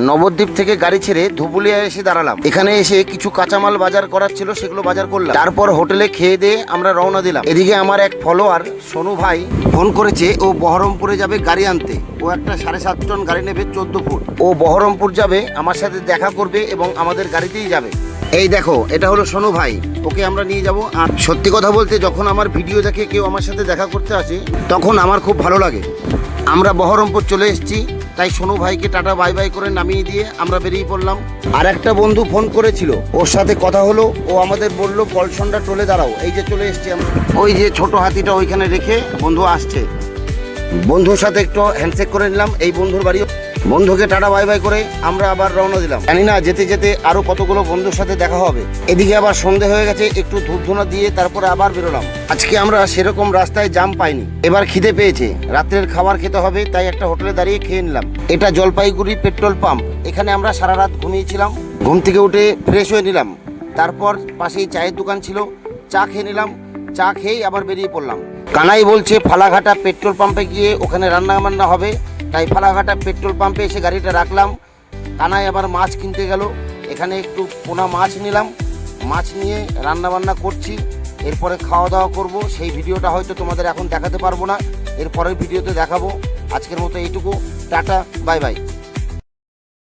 নবদ্বীপ থেকে গাড়ি ছেড়ে ধুবুলিয়া এসে দাঁড়ালাম। এখানে এসে কিছু কাঁচামাল বাজার করার ছিল, সেগুলো বাজার করলাম। তারপর হোটেলে খেয়ে দিয়ে আমরা রওনা দিলাম। এদিকে আমার এক ফলোয়ার সোনু ভাই ফোন করেছে, ও বহরমপুরে যাবে গাড়ি আনতে। ও একটা 7.5 টন গাড়ি নেবে 14 ফুট। ও বহরমপুর যাবে, আমার সাথে দেখা করবে এবং আমাদের গাড়িতেই যাবে। এই দেখো, এটা হলো সোনু ভাই, ওকে আমরা নিয়ে যাব। আর সত্যি কথা বলতে, যখন আমার ভিডিও দেখে কেউ আমার সাথে দেখা করতে আসে, তখন আমার খুব ভালো লাগে। আমরা বহরমপুর চলে এসেছি, তাই সোনু ভাইকে টাটা বাই বাই করে নামিয়ে দিয়ে আমরা বেরিয়ে পড়লাম। আর একটা বন্ধু ফোন করেছিল, ওর সাথে কথা হলো। ও আমাদের বললো পলসন্ডা টোলে দাঁড়াও। এই যে চলে এসেছি আমরা। ওই যে ছোট হাতিটা ওইখানে রেখে বন্ধু আসছে। বন্ধুর সাথে একটু হ্যান্ডশেক করে নিলাম। এই বন্ধুর বাড়ি। বন্ধুকে টাটা বাই বাই করে আমরা আবার রওনা দিলাম। জানি না যেতে যেতে আরো কতগুলো বন্ধুর সাথে দেখা হবে। এদিকে আবার সন্ধে হয়ে গেছে, একটু ধূপধুনা দিয়ে তারপরে আবার বেরোলাম। আজকে আমরা সেরকম রাস্তায় জাম পাইনি। এবার খিদে পেয়েছে, রাত্রের খাবার খেতে হবে, তাই একটা হোটেলে দাঁড়িয়ে খেয়ে নিলাম। এটা জলপাইগুড়ি পেট্রোল পাম্প। এখানে আমরা সারা রাত ঘুমিয়েছিলাম। ঘুম থেকে উঠে ফ্রেশ হয়ে নিলাম। তারপর পাশেই চায়ের দোকান ছিল, চা খেয়ে নিলাম। চা খেয়েই আবার বেরিয়ে পড়লাম। কানাই বলছে ফালাঘাটা পেট্রোল পাম্পে গিয়ে ওখানে রান্না বান্না হবে, তাই ফালাঘাটা পেট্রোল পাম্পে এসে গাড়িটা রাখলাম। কানাই আবার মাছ কিনতে গেল। এখানে একটু পোনা মাছ নিলাম। মাছ নিয়ে রান্না বান্না করছি। এরপরে খাওয়া দাওয়া করব। সেই ভিডিওটা হয়তো তোমাদের এখন দেখাতে পারবো না, এরপরের ভিডিওতে দেখাবো। আজকের মতো এইটুকু। Tata bye bye.